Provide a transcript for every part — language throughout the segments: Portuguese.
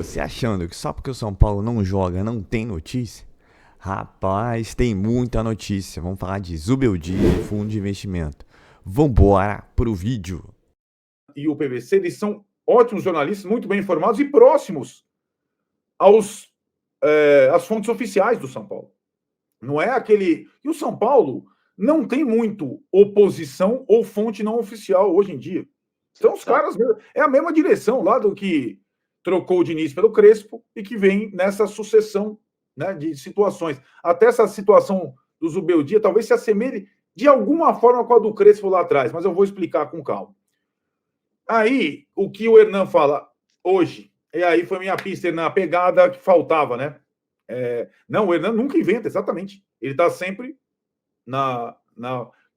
Você achando que só porque o São Paulo não joga não tem notícia? Rapaz, tem muita notícia. Vamos falar de Zubeldia e fundo de investimento. Vambora pro vídeo. E o PVC, eles são ótimos jornalistas, muito bem informados e próximos às fontes oficiais do São Paulo. Não é aquele... E o São Paulo não tem muito oposição ou fonte não oficial hoje em dia. Então os caras... É a mesma direção lá do que trocou o Diniz pelo Crespo e que vem nessa sucessão, né, de situações. Até essa situação do Zubeldia talvez se assemelhe de alguma forma com a do Crespo lá atrás, mas eu vou explicar com calma. Aí, o que o Hernan fala hoje, e aí foi minha pista, Hernan, a pegada que faltava, né? Não, o Hernan nunca inventa, exatamente. Ele está sempre na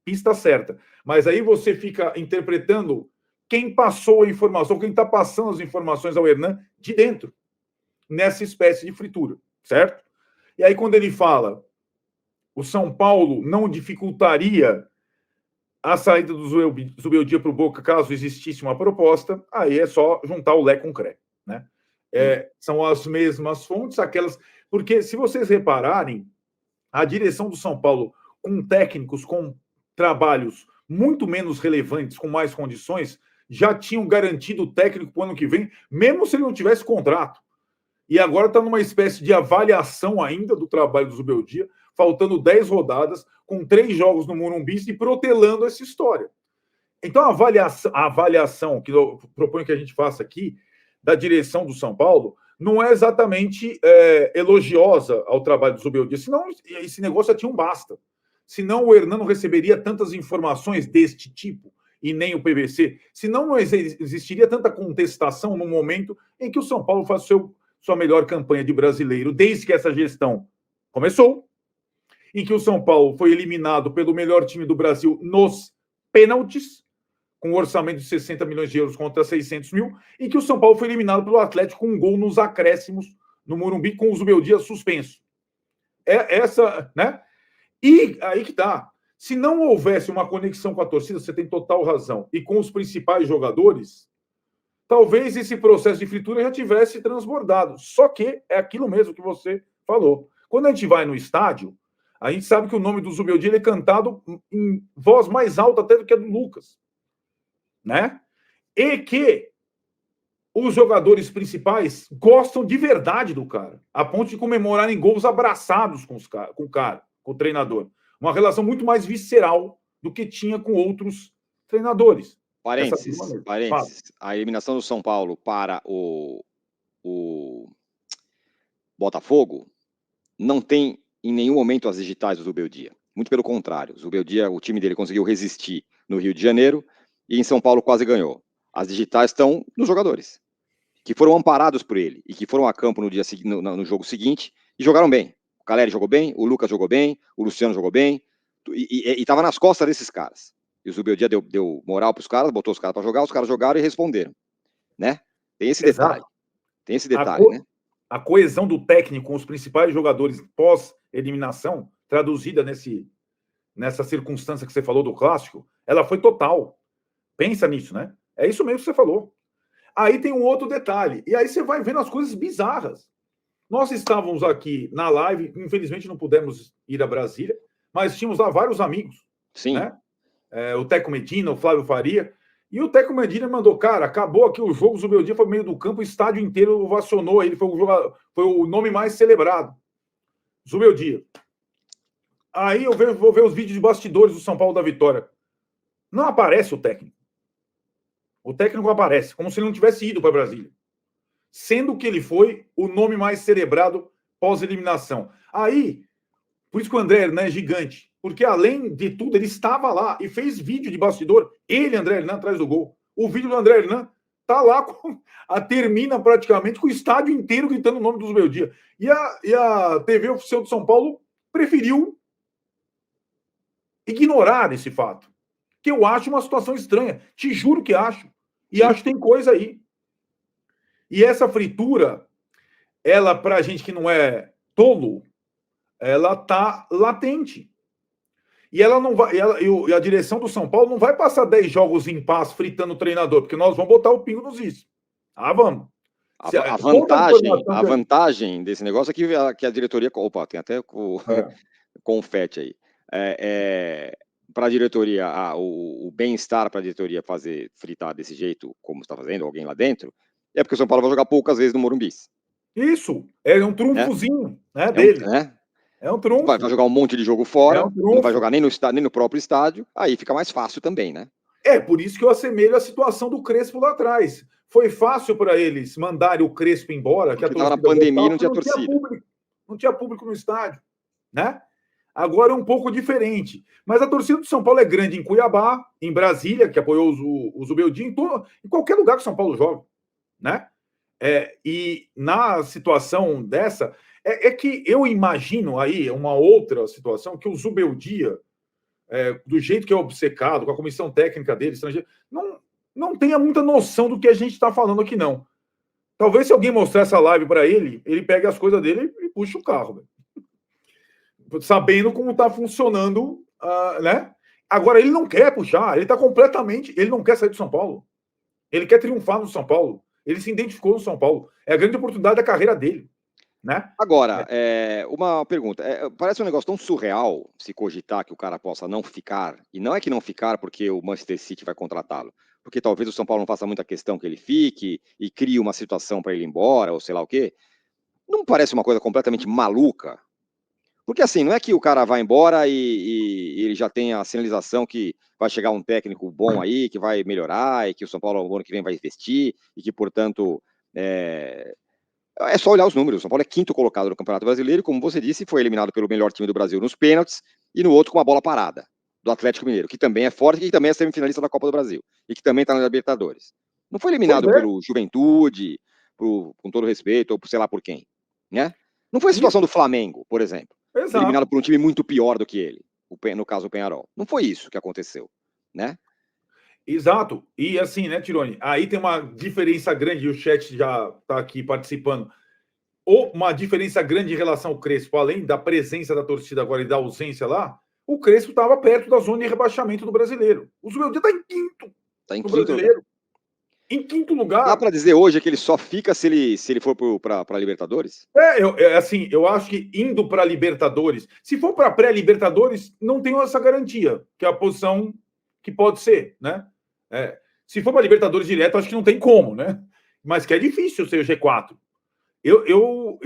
pista certa. Mas aí você fica interpretando quem passou a informação, quem está passando as informações ao Hernan de dentro, nessa espécie de fritura, certo? E aí, quando ele fala o São Paulo não dificultaria a saída do Zubeldia para o Boca, caso existisse uma proposta, aí é só juntar o Lé com o Cré, né? São as mesmas fontes, aquelas... Porque, se vocês repararem, a direção do São Paulo, com técnicos com trabalhos muito menos relevantes, com mais condições, já tinham garantido o técnico para o ano que vem, mesmo se ele não tivesse contrato. E agora está numa espécie de avaliação ainda do trabalho do Zubeldia, faltando 10 rodadas, com 3 jogos no Morumbi e protelando essa história. Então, a avaliação que eu proponho que a gente faça aqui, da direção do São Paulo, não é exatamente elogiosa ao trabalho do Zubeldia, senão esse negócio já tinha um basta. Senão o Hernan não receberia tantas informações deste tipo, e nem o PVC, senão não existiria tanta contestação no momento em que o São Paulo faz sua melhor campanha de brasileiro, desde que essa gestão começou, em que o São Paulo foi eliminado pelo melhor time do Brasil nos pênaltis, com um orçamento de 60 milhões de euros contra 600 mil, e que o São Paulo foi eliminado pelo Atlético com um gol nos acréscimos no Morumbi, com o Zubeldia suspenso. Essa, né? E aí que tá. Se não houvesse uma conexão com a torcida, você tem total razão, e com os principais jogadores, talvez esse processo de fritura já tivesse transbordado. Só que é aquilo mesmo que você falou. Quando a gente vai no estádio, a gente sabe que o nome do Zubeldia é cantado em voz mais alta até do que a do Lucas, né? E que os jogadores principais gostam de verdade do cara, a ponto de comemorarem gols abraçados com o cara, com o treinador. Uma relação muito mais visceral do que tinha com outros treinadores. Parênteses. A eliminação do São Paulo para o Botafogo não tem em nenhum momento as digitais do Zubeldia. Muito pelo contrário. O Zubeldia, o time dele conseguiu resistir no Rio de Janeiro e em São Paulo quase ganhou. As digitais estão nos jogadores, que foram amparados por ele e que foram a campo no jogo seguinte e jogaram bem. O Caleri jogou bem, o Lucas jogou bem, o Luciano jogou bem e estava nas costas desses caras. E o Zubeldia deu moral para os caras, botou os caras para jogar, os caras jogaram e responderam, né? Tem esse detalhe. Tem esse detalhe, né? A coesão do técnico com os principais jogadores pós-eliminação, traduzida nessa circunstância que você falou do clássico, ela foi total. Pensa nisso, né? É isso mesmo que você falou. Aí tem um outro detalhe. E aí você vai vendo as coisas bizarras. Nós estávamos aqui na live, infelizmente não pudemos ir a Brasília, mas tínhamos lá vários amigos. Sim. Né? O Teco Medina, o Flávio Faria. E o Teco Medina mandou, cara, acabou aqui o jogo, o Zubeldia foi no meio do campo, o estádio inteiro ovacionou ele, foi o nome mais celebrado. Zubeldia. Aí eu vou ver os vídeos de bastidores do São Paulo da Vitória. Não aparece o técnico. O técnico aparece, como se ele não tivesse ido para Brasília. Sendo que ele foi o nome mais celebrado pós-eliminação. Aí, por isso que o André Hernan é gigante. Porque, além de tudo, ele estava lá e fez vídeo de bastidor. Ele, André Hernan, atrás do gol. O vídeo do André Hernan tá lá, termina praticamente com o estádio inteiro gritando o nome do Zubeldia. E a TV oficial de São Paulo preferiu ignorar esse fato. Que eu acho uma situação estranha. Te juro que acho. E acho que tem coisa aí. E essa fritura, ela, pra gente que não é tolo, ela tá latente. E ela não vai, e a direção do São Paulo não vai passar 10 jogos em paz fritando o treinador, porque nós vamos botar o pingo nos is. Ah, vamos. A vantagem desse negócio é que a diretoria... Opa, tem até o confete aí. Para a diretoria, o bem-estar para a diretoria fazer fritar desse jeito, como está fazendo, alguém lá dentro, é porque o São Paulo vai jogar poucas vezes no Morumbi. Isso, é um trunfozinho, né, dele. É um trunfo. Vai jogar um monte de jogo fora, não vai jogar nem no próprio estádio, aí fica mais fácil também, né? Por isso que eu assemelho a situação do Crespo lá atrás. Foi fácil para eles mandarem o Crespo embora, que a torcida na pandemia não tinha torcida. Não tinha público no estádio, né? Agora é um pouco diferente. Mas a torcida do São Paulo é grande em Cuiabá, em Brasília, que apoiou o Zubeldia, em qualquer lugar que o São Paulo joga, né? E na situação dessa, que eu imagino aí uma outra situação que o Zubeldia, do jeito que é obcecado, com a comissão técnica dele, estrangeiro, não tenha muita noção do que a gente está falando aqui, não. Talvez se alguém mostrar essa live para ele, ele pegue as coisas dele e puxa o carro, véio. Sabendo como está funcionando, né? Agora, ele não quer puxar, ele está completamente... Ele não quer sair do São Paulo. Ele quer triunfar no São Paulo. Ele se identificou no São Paulo. É a grande oportunidade da carreira dele, né? Agora, uma pergunta. Parece um negócio tão surreal se cogitar que o cara possa não ficar. E não é que não ficar porque o Manchester City vai contratá-lo. Porque talvez o São Paulo não faça muita questão que ele fique e crie uma situação para ele ir embora, ou sei lá o quê. Não parece uma coisa completamente maluca? Porque assim, não é que o cara vai embora e ele já tem a sinalização que vai chegar um técnico bom aí, que vai melhorar, e que o São Paulo no ano que vem vai investir, e que, portanto, é só olhar os números. O São Paulo é quinto colocado no Campeonato Brasileiro, como você disse, foi eliminado pelo melhor time do Brasil nos pênaltis, e no outro com uma bola parada, do Atlético Mineiro, que também é forte, que também é semifinalista da Copa do Brasil, e que também está na Libertadores. Não foi eliminado pelo Juventude, com todo respeito, ou sei lá por quem, né? Não foi a situação do Flamengo, por exemplo. Exato. Eliminado por um time muito pior do que ele, no caso o Peñarol. Não foi isso que aconteceu, né? Exato. E assim, né, Tironi? Aí tem uma diferença grande, e o chat já está aqui participando. Uma diferença grande em relação ao Crespo, além da presença da torcida agora e da ausência lá, o Crespo estava perto da zona de rebaixamento do Brasileiro. O Zubeldia está em quinto. Está em no quinto Brasileiro. lugar. Em quinto lugar. Dá para dizer hoje que ele só fica se ele for para a Libertadores? Assim, eu acho que indo para a Libertadores, se for para pré-Libertadores, não tenho essa garantia, que é a posição que pode ser, né? Se for para Libertadores direto, acho que não tem como, né? Mas que é difícil ser o G4. Eu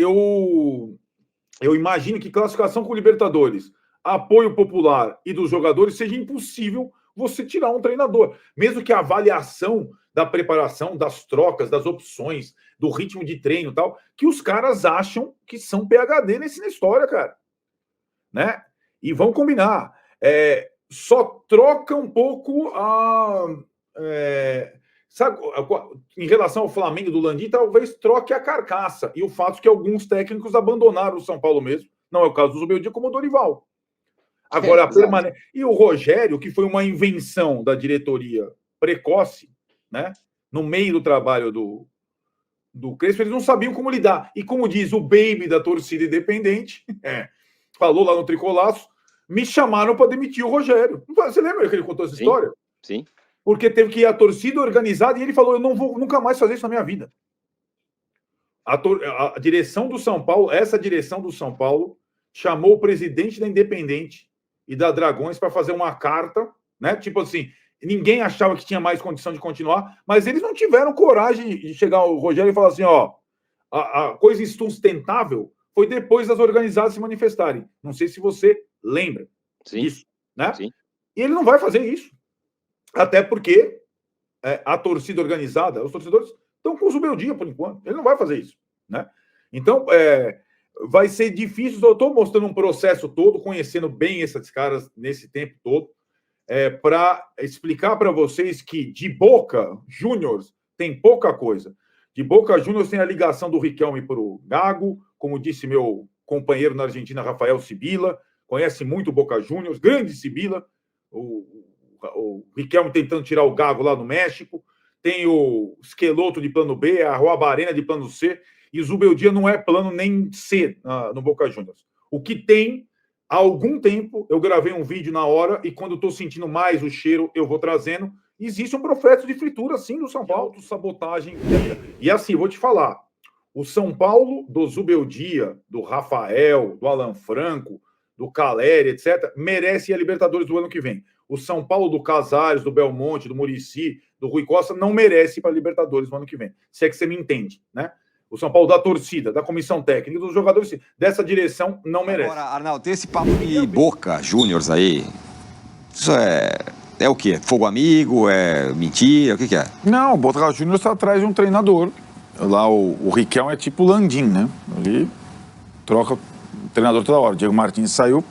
imagino que classificação com Libertadores, apoio popular e dos jogadores seja impossível você tirar um treinador. Mesmo que a avaliação da preparação, das trocas, das opções, do ritmo de treino e tal, que os caras acham que são PhD nessa história, cara. Né? E vão combinar. Só troca um pouco sabe, em relação ao Flamengo do Landim, talvez troque a carcaça. E o fato que alguns técnicos abandonaram o São Paulo mesmo. Não é o caso do Zubeldia, como o Dorival. Agora, e o Rogério, que foi uma invenção da diretoria precoce, né? No meio do trabalho do Crespo, eles não sabiam como lidar. E como diz o baby da torcida independente, falou lá no Tricolaço, me chamaram para demitir o Rogério. Você lembra que ele contou essa história? Sim. Porque teve que ir a torcida organizada e ele falou, eu não vou nunca mais fazer isso na minha vida. A direção do São Paulo, essa direção do São Paulo, chamou o presidente da Independente e da Dragões para fazer uma carta, né? Tipo assim, ninguém achava que tinha mais condição de continuar, mas eles não tiveram coragem de chegar ao Rogério e falar assim, a coisa insustentável foi depois das organizadas se manifestarem. Não sei se você lembra disso, né? Sim. E ele não vai fazer isso. Até porque a torcida organizada, os torcedores estão com o Zubeldia por enquanto. Ele não vai fazer isso, né? Então, vai ser difícil. Eu estou mostrando um processo todo, conhecendo bem esses caras nesse tempo todo, para explicar para vocês que de Boca Juniors tem pouca coisa. De Boca Juniors tem a ligação do Riquelme para o Gago, como disse meu companheiro na Argentina, Rafael Sibila, conhece muito o Boca Juniors, grande Sibila, o Riquelme tentando tirar o Gago lá no México, tem o Esqueloto de plano B, a Arena de plano C, e o Zubeldia não é plano nem C no Boca Juniors. O que tem, há algum tempo, eu gravei um vídeo na hora, e quando estou sentindo mais o cheiro, eu vou trazendo, existe um processo de fritura, sim, do São Paulo, de sabotagem. E assim, vou te falar, o São Paulo do Zubeldia, do Rafael, do Alan Franco, do Caleri, etc., merece a Libertadores do ano que vem. O São Paulo do Casares, do Belmonte, do Muricy, do Rui Costa, não merece para a Libertadores no ano que vem. Se é que você me entende, né? O São Paulo da torcida, da comissão técnica, dos jogadores, dessa direção, não merece. Agora, Arnaldo, tem esse papo de Boca Juniors aí. Isso é o quê? Fogo amigo? É mentira? O que é? Não, o Boca Juniors está atrás de um treinador. Lá o Riquelme é tipo o Landim, né? Ele troca o treinador toda hora. O Diego Martins saiu.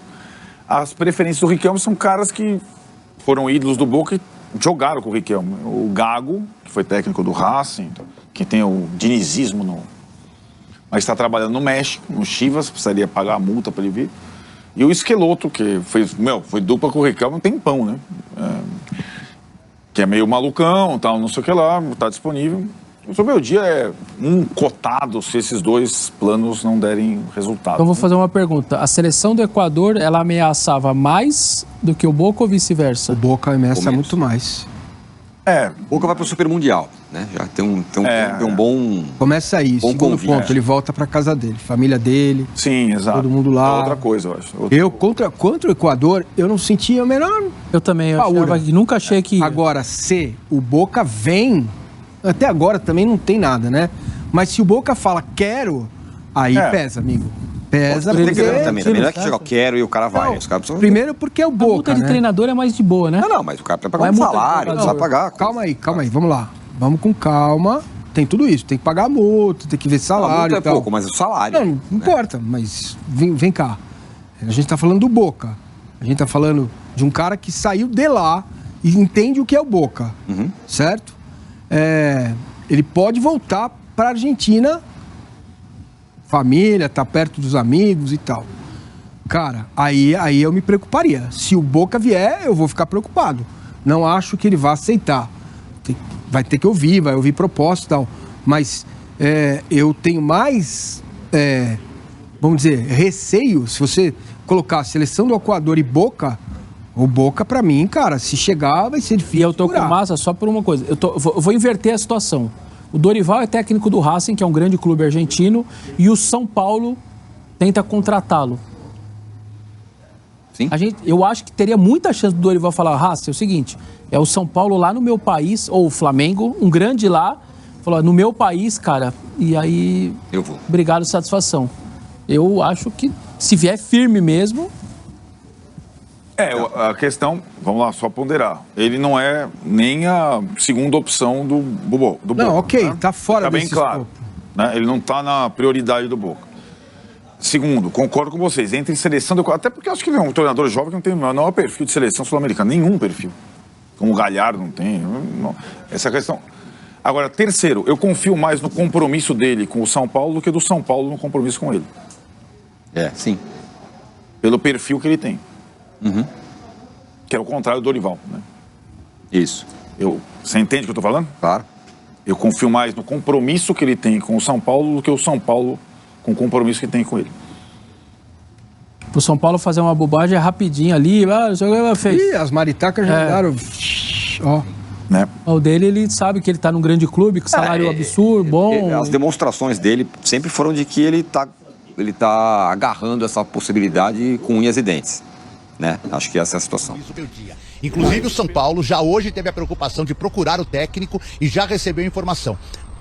As preferências do Riquelme são caras que foram ídolos do Boca e jogaram com o Riquelme. O Gago, que foi técnico do Racing, que tem o dinizismo, mas está trabalhando no México, no Chivas, precisaria pagar a multa para ele vir. E o Esqueloto, que foi dupla com o Riquelme um tempão, né? Que é meio malucão, tal, não sei o que lá, está disponível. O Zubeldia é um cotado se esses dois planos não derem resultado. Então vou fazer uma pergunta. A seleção do Equador, ela ameaçava mais do que o Boca ou vice-versa? O Boca ameaça muito mais. Boca vai para o Super Mundial, né? Já tem um bom... Começa aí, bom segundo convite. ponto, ele volta para casa dele, família dele. Sim, exato. Todo mundo lá. É outra coisa, eu acho. Contra o Equador, eu não sentia a menor... Eu também, nunca achei que... Agora, se o Boca vem... Até agora também não tem nada, né? Mas se o Boca fala, quero, aí pesa, amigo. Pesa porque... Também não é que chega, eu quero e o cara vai. Os caras precisam... Primeiro porque é o Boca, a multa de treinador é mais de boa, né? Não, mas o cara precisa pagar um salário, precisa pagar... Calma aí, vamos lá. Vamos com calma. Tem tudo isso, tem que pagar a multa, tem que ver salário e tal. Pouco, mas o salário... Não importa, mas vem cá. A gente tá falando do Boca. A gente tá falando de um cara que saiu de lá e entende o que é o Boca, certo? Ele pode voltar para a Argentina, família, tá perto dos amigos e tal. Cara, aí eu me preocuparia. Se o Boca vier, eu vou ficar preocupado. Não acho que ele vá aceitar. Vai ter que ouvir, vai ouvir proposta e tal. Mas eu tenho mais, vamos dizer, receio. Se você colocar a seleção do Equador e Boca... O Boca, pra mim, cara, se chegar, vai ser difícil. E eu tô com massa só por uma coisa. Eu vou inverter a situação. O Dorival é técnico do Racing, que é um grande clube argentino, e o São Paulo tenta contratá-lo. Sim. Eu acho que teria muita chance do Dorival falar, Racing, é o seguinte, é o São Paulo lá no meu país, ou o Flamengo, um grande lá, falou, no meu país, cara, e aí... Eu vou. Obrigado, satisfação. Eu acho que, se vier firme mesmo... A questão, vamos lá, só ponderar. Ele não é nem a segunda opção do Boca. Não, ok, né? Tá fora Tá bem claro. Né? Ele não tá na prioridade do Boca. Segundo, concordo com vocês, entre seleção do... Até porque eu acho que é um treinador jovem que não tem o menor perfil de seleção sul-americana, nenhum perfil. Como o Galhardo não tem. Não. Essa é a questão. Agora, terceiro, eu confio mais no compromisso dele com o São Paulo do que do São Paulo no compromisso com ele. Sim. Pelo perfil que ele tem. Que é o contrário do Dorival, né? Isso. Você entende o que eu tô falando? Claro. Eu confio mais no compromisso que ele tem com o São Paulo do que o São Paulo com o compromisso que tem com ele. Pro São Paulo fazer uma bobagem rapidinho ali, fez. Ih, as maritacas já andaram. Ó. Né? O dele, ele sabe que ele tá num grande clube, com salário absurdo, bom. As demonstrações dele sempre foram de que ele tá agarrando essa possibilidade com unhas e dentes. Né? Acho que essa é a situação. Inclusive o São Paulo já hoje teve a preocupação de procurar o técnico e já recebeu informação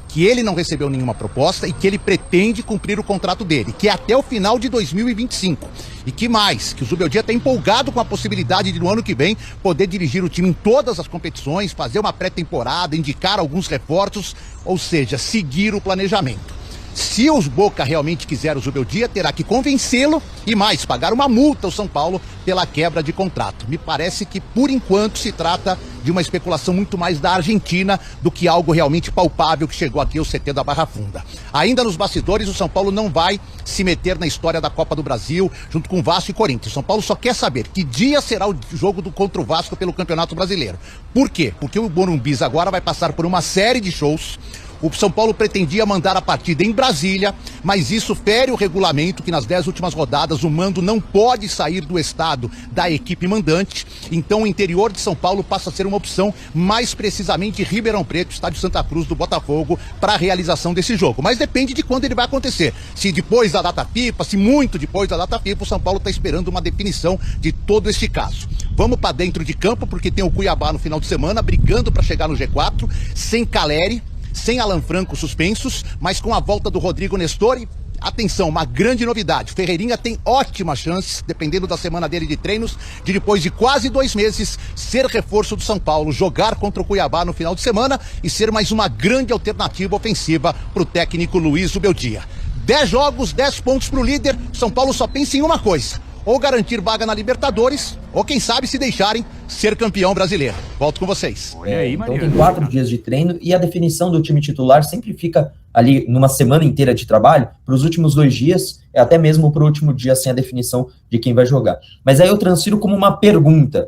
que ele não recebeu nenhuma proposta e que ele pretende cumprir o contrato dele, que é até o final de 2025. E que mais? Que o Zubeldia está empolgado com a possibilidade de no ano que vem poder dirigir o time em todas as competições, fazer uma pré-temporada, indicar alguns reforços, ou seja, seguir o planejamento. Se os Boca realmente quiser o Zubeldia, terá que convencê-lo e mais, pagar uma multa ao São Paulo pela quebra de contrato. Me parece que, por enquanto, se trata de uma especulação muito mais da Argentina do que algo realmente palpável que chegou aqui ao CT da Barra Funda. Ainda nos bastidores, o São Paulo não vai se meter na história da Copa do Brasil junto com Vasco e Corinthians. O São Paulo só quer saber que dia será o jogo contra o Vasco pelo Campeonato Brasileiro. Por quê? Porque o Morumbi agora vai passar por uma série de shows. O São Paulo pretendia mandar a partida em Brasília, mas isso fere o regulamento que nas 10 últimas rodadas o mando não pode sair do estado da equipe mandante. Então o interior de São Paulo passa a ser uma opção, mais precisamente Ribeirão Preto, estádio Santa Cruz do Botafogo, para a realização desse jogo. Mas depende de quando ele vai acontecer. Se depois da data FIFA, se muito depois da data FIFA, o São Paulo está esperando uma definição de todo este caso. Vamos para dentro de campo, porque tem o Cuiabá no final de semana, brigando para chegar no G4, sem Caleri, sem Alan Franco suspensos, mas com a volta do Rodrigo Nestor e, atenção, uma grande novidade. Ferreirinha tem ótimas chances, dependendo da semana dele de treinos, de depois de quase 2 meses, ser reforço do São Paulo, jogar contra o Cuiabá no final de semana e ser mais uma grande alternativa ofensiva para o técnico Luiz Ubeldia. 10 jogos, 10 pontos para o líder. São Paulo só pensa em uma coisa: ou garantir vaga na Libertadores, ou quem sabe, se deixarem, ser campeão brasileiro. Volto com vocês. Olha aí, então tem 4 dias de treino e a definição do time titular sempre fica ali numa semana inteira de trabalho, para os últimos 2 dias, até mesmo para o último dia sem a definição de quem vai jogar. Mas aí eu transfiro como uma pergunta: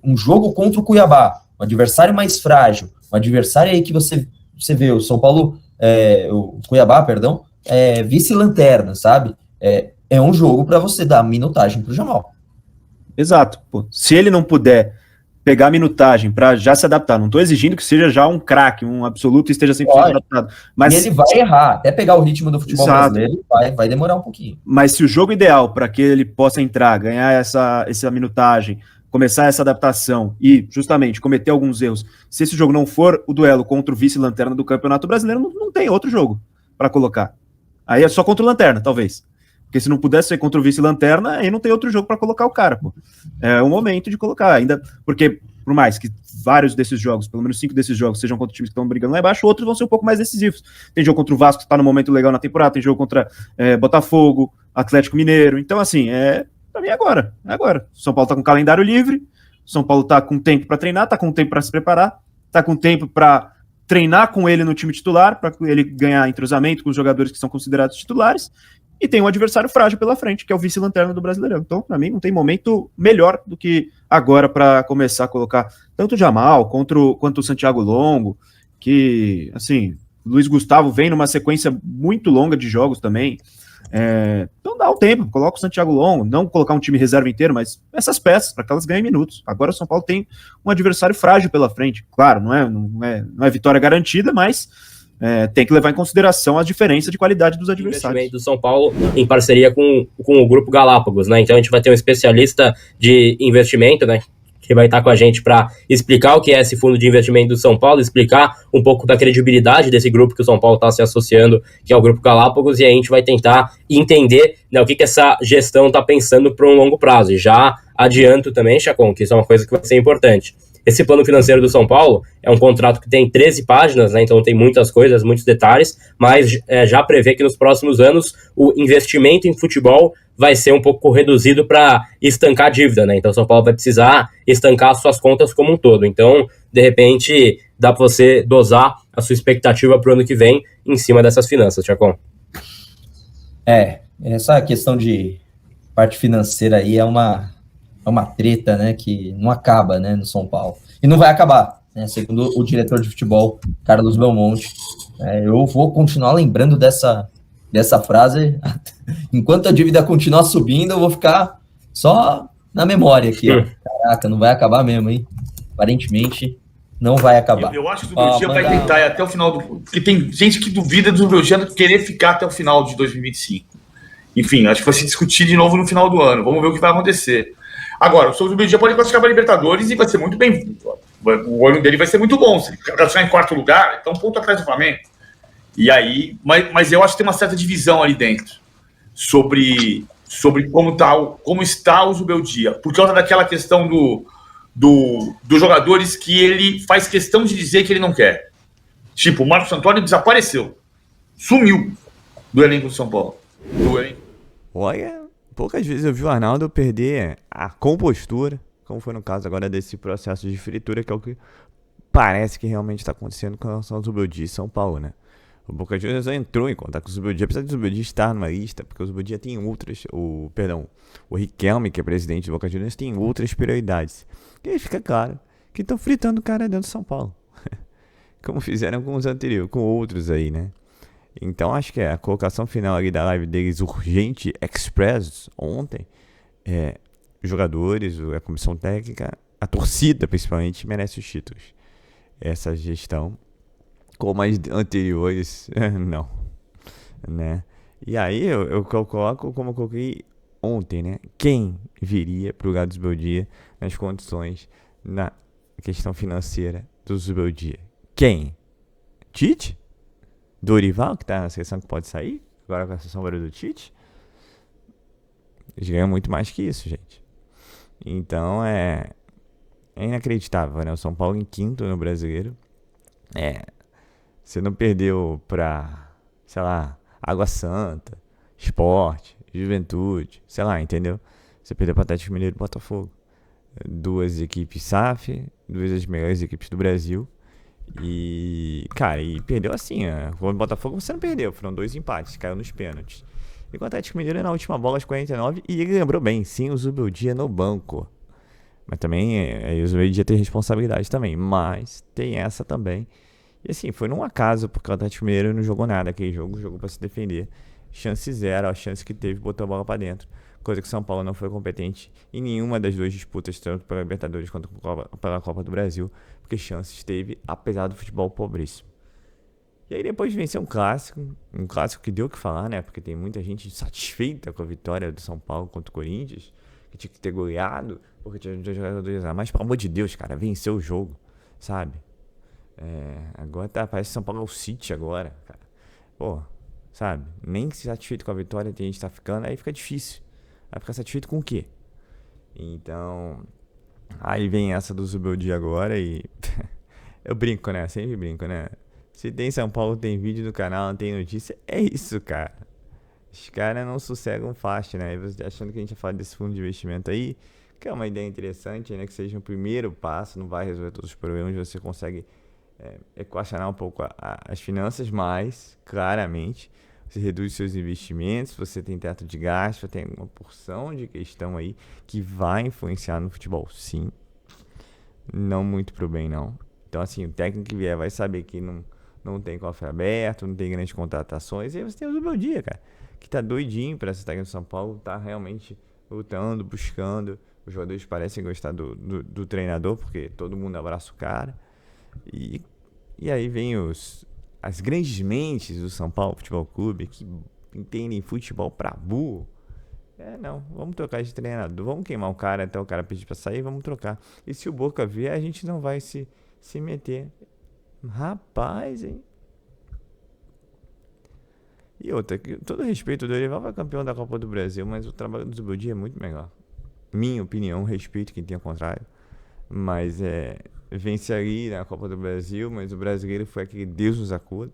um jogo contra o Cuiabá, um adversário mais frágil, um adversário aí que você vê, o São Paulo, o Cuiabá, perdão, vice-lanterna, sabe? É um jogo para você dar minutagem pro Jamal. Exato. Pô, se ele não puder pegar a minutagem para já se adaptar, não estou exigindo que seja já um craque, um absoluto e esteja 100% adaptado. Mas e ele vai errar, até pegar o ritmo do futebol brasileiro, vai demorar um pouquinho. Mas se o jogo ideal para que ele possa entrar, ganhar essa minutagem, começar essa adaptação e justamente cometer alguns erros, se esse jogo não for o duelo contra o vice-lanterna do Campeonato Brasileiro, não tem outro jogo para colocar. Aí é só contra o Lanterna, talvez. Porque se não pudesse ser contra o vice-lanterna, aí não tem outro jogo para colocar o cara, pô. É o momento de colocar, ainda porque, por mais que vários desses jogos, pelo menos 5 desses jogos, sejam contra times que estão brigando lá embaixo, outros vão ser um pouco mais decisivos. Tem jogo contra o Vasco, que está no momento legal na temporada, tem jogo contra Botafogo, Atlético Mineiro. Então, assim, pra mim é agora. O São Paulo tá com calendário livre, o São Paulo tá com tempo para treinar, tá com tempo para se preparar, tá com tempo para treinar com ele no time titular, para ele ganhar entrosamento com os jogadores que são considerados titulares. E tem um adversário frágil pela frente, que é o vice-lanterna do Brasileirão. Então, para mim, não tem momento melhor do que agora para começar a colocar tanto o Jamal quanto o Santiago Longo, que, assim, o Luiz Gustavo vem numa sequência muito longa de jogos também. Então dá o tempo, coloca o Santiago Longo, não colocar um time reserva inteiro, mas essas peças, para que elas ganhem minutos. Agora o São Paulo tem um adversário frágil pela frente. Claro, não é vitória garantida, mas tem que levar em consideração a diferença de qualidade dos adversários. O do São Paulo em parceria com o Grupo Galápagos, né? Então a gente vai ter um especialista de investimento, né, que vai estar com a gente para explicar o que é esse fundo de investimento do São Paulo, explicar um pouco da credibilidade desse grupo que o São Paulo está se associando, que é o Grupo Galápagos, e a gente vai tentar entender, né, o que essa gestão está pensando para um longo prazo. E já adianto também, Chacon, que isso é uma coisa que vai ser importante. Esse plano financeiro do São Paulo é um contrato que tem 13 páginas, né, então tem muitas coisas, muitos detalhes, mas já prevê que nos próximos anos o investimento em futebol vai ser um pouco reduzido para estancar a dívida, né? Então o São Paulo vai precisar estancar as suas contas como um todo. Então, de repente, dá para você dosar a sua expectativa para o ano que vem em cima dessas finanças, Chacon. Essa questão de parte financeira aí é uma treta, né, que não acaba, né, no São Paulo. E não vai acabar, né, segundo o diretor de futebol, Carlos Belmonte. Eu vou continuar lembrando dessa frase. Enquanto a dívida continuar subindo, eu vou ficar só na memória aqui. Caraca, não vai acabar mesmo, hein? Aparentemente, não vai acabar. Eu acho que o Zubeldia vai tentar ir até o final do... Porque tem gente que duvida do Zubeldia querer ficar até o final de 2025. Enfim, acho que vai se discutir de novo no final do ano. Vamos ver o que vai acontecer. Agora, o Zubeldia pode classificar para a Libertadores e vai ser muito bem... O ano dele vai ser muito bom. Se ele classificar em 4º lugar, então um ponto atrás do Flamengo. E aí... Mas eu acho que tem uma certa divisão ali dentro sobre como está o Zubeldia. Por causa daquela questão dos jogadores que ele faz questão de dizer que ele não quer. Tipo, o Marcos Antônio desapareceu. Sumiu do elenco do São Paulo. Olha, poucas vezes eu vi o Arnaldo perder a compostura, como foi no caso agora desse processo de fritura, que é o que parece que realmente está acontecendo com relação ao Zubeldia e São Paulo, né? O Boca Juniors entrou em contato com o Zubeldia, apesar de o Zubeldia estar numa lista, porque o Zubeldia tem outras, o Riquelme, que é presidente do Boca Juniors, tem outras prioridades. E aí fica claro que estão fritando o cara dentro de São Paulo. como fizeram com os anteriores, com outros aí, né? Então acho que a colocação final ali da live deles, urgente, express, ontem, os jogadores, a comissão técnica, a torcida principalmente, merece os títulos. Essa gestão, como as anteriores, não, né? E aí eu coloco como eu coloquei ontem, né? Quem viria pro lugar do Zubeldia nas condições, na questão financeira do Zubeldia? Quem? Tite? Dorival, que tá na seleção que pode sair? Agora com a seleção do Tite? Eles ganham muito mais que isso, gente. Então é inacreditável, né? O São Paulo em quinto no Brasileiro. Você não perdeu pra, sei lá, Água Santa, Sport, Juventude, sei lá, entendeu? Você perdeu para Atlético Mineiro e Botafogo. 2 equipes SAF, 2 das melhores equipes do Brasil. E, cara, perdeu assim, com o Botafogo você não perdeu, foram 2 empates, caiu nos pênaltis. E com o Atlético Mineiro na última bola, aos 49, e ele lembrou bem, sim, o Zubeldia no banco. Mas também, o Zubeldia tem responsabilidade também, mas tem essa também. E assim, foi num acaso, porque o Atlético Mineiro não jogou nada aquele jogo, jogou para se defender. Chance zero, a chance que teve, botou a bola para dentro. Coisa que o São Paulo não foi competente em nenhuma das 2 disputas, tanto pela Libertadores quanto pela Copa do Brasil, porque chances teve, apesar do futebol pobríssimo. E aí depois venceu um clássico que deu o que falar, né? Porque tem muita gente satisfeita com a vitória do São Paulo contra o Corinthians, que tinha que ter goleado, porque tinha jogadores a mais. Pelo amor de Deus, cara, venceu o jogo, sabe? Agora parece que São Paulo é o City agora, cara. Pô, sabe? Nem se satisfeito com a vitória tem gente tá ficando, aí fica difícil. Vai ficar satisfeito com o quê? Então, aí vem essa do Zubeldia agora e eu brinco, né? Sempre brinco, né? Se tem São Paulo, tem vídeo do canal, não tem notícia, é isso, cara. Os caras não sossegam fácil, né? E você achando que a gente ia falar desse fundo de investimento aí, que é uma ideia interessante, né? Que seja um primeiro passo, não vai resolver todos os problemas, você consegue equacionar um pouco as finanças, mas, claramente, você reduz seus investimentos, você tem teto de gasto, tem uma porção de questão aí que vai influenciar no futebol, sim. Não muito pro bem, não. Então, assim, o técnico que vier vai saber que não tem cofre aberto, não tem grandes contratações, e aí você tem o Zubeldia, cara, que tá doidinho pra ser técnico do São Paulo, tá realmente lutando, buscando. Os jogadores parecem gostar do treinador, porque todo mundo abraça o cara. E aí vem as grandes mentes do São Paulo Futebol Clube que entendem futebol pra burro. Não, vamos trocar de treinador, vamos queimar o cara até o cara pedir pra sair, vamos trocar. E se o Boca vier, a gente não vai se meter. Rapaz, hein? E outra, todo respeito, o Dorival vai campeão da Copa do Brasil, mas o trabalho do Zubeldia é muito melhor. Minha opinião, respeito quem tem o contrário. Mas vence ali na Copa do Brasil, mas o brasileiro foi aquele Deus nos acuda.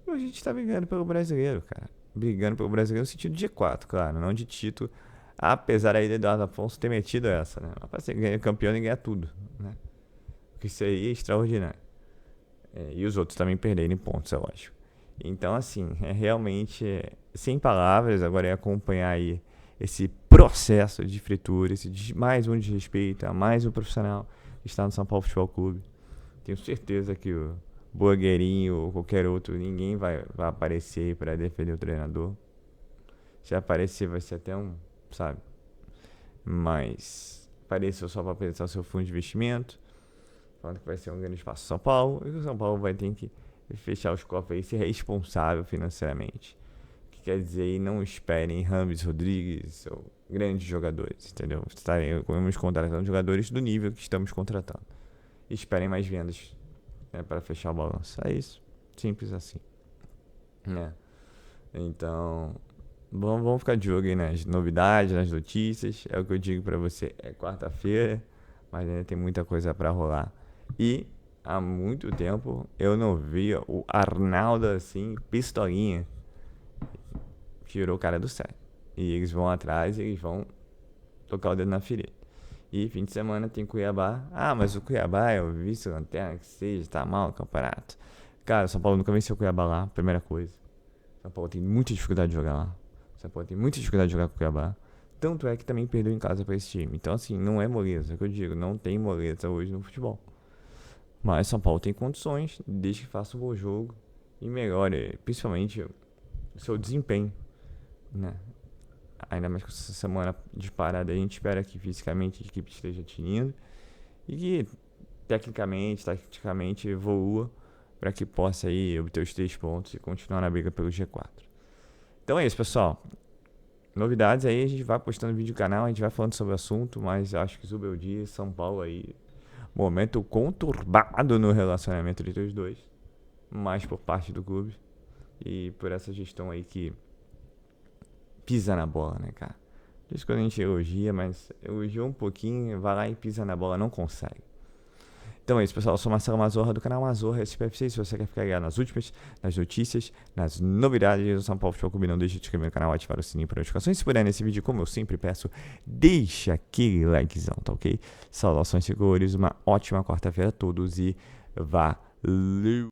E a gente tá brigando pelo brasileiro, cara. Brigando pelo brasileiro no sentido de G4, claro, não de título. Apesar aí do Eduardo Afonso ter metido essa, né? Mas pra ser campeão e ganhar tudo, né? Porque isso aí é extraordinário. E os outros também perderem pontos, eu acho. Então, assim, realmente sem palavras. Agora é acompanhar aí esse processo de fritura, mais um desrespeito a mais um profissional que está no São Paulo Futebol Clube. Tenho certeza que o Borgueirinho ou qualquer outro, ninguém vai aparecer aí para defender o treinador. Se aparecer, vai ser até sabe? Mas apareceu só para apresentar o seu fundo de investimento, falando que vai ser um grande espaço São Paulo, e que o São Paulo vai ter que fechar os cofres aí, ser responsável financeiramente. Que quer dizer aí, não esperem Rames Rodrigues ou grandes jogadores, entendeu? Estaremos contratando jogadores do nível que estamos contratando. E esperem mais vendas, né, para fechar o balanço. É isso. Simples assim. Né? Então, vamos ficar de olho aí nas novidades, nas notícias. É o que eu digo pra você. É quarta-feira, mas ainda tem muita coisa pra rolar. E há muito tempo eu não via o Arnaldo assim, pistolinha. Tirou o cara do sério. E eles vão atrás e eles vão tocar o dedo na ferida. E fim de semana tem Cuiabá. Ah, mas o Cuiabá é o vice-lanterna, que seja, tá mal o campeonato. Cara, o São Paulo nunca venceu o Cuiabá lá, primeira coisa. São Paulo tem muita dificuldade de jogar lá. São Paulo tem muita dificuldade de jogar com o Cuiabá. Tanto é que também perdeu em casa pra esse time. Então, assim, não é moleza, é o que eu digo. Não tem moleza hoje no futebol. Mas São Paulo tem condições, desde que faça um bom jogo e melhore, principalmente, o seu desempenho, né? Ainda mais com essa semana de parada, a gente espera que fisicamente a equipe esteja tinindo e que tecnicamente, taticamente evolua para que possa aí obter os 3 pontos e continuar na briga pelo G4. Então é isso, pessoal. Novidades aí, a gente vai postando vídeo no canal, a gente vai falando sobre o assunto, mas eu acho que Zubeldia e São Paulo aí, momento conturbado no relacionamento entre os dois, mais por parte do clube e por essa gestão aí que pisa na bola, né, cara? Por isso que a gente elogia, mas elogia um pouquinho, vai lá e pisa na bola, não consegue. Então é isso, pessoal. Eu sou Marcelo Mazorra do canal Mazorra SPFC. Se você quer ficar ligado nas últimas, nas notícias, nas novidades do São Paulo Futebol Clube, não deixe de inscrever no canal, ativar o sininho para notificações. Se puder nesse vídeo, como eu sempre peço, deixa aquele likezão, tá ok? Saudações, senhores. Uma ótima quarta-feira a todos e valeu!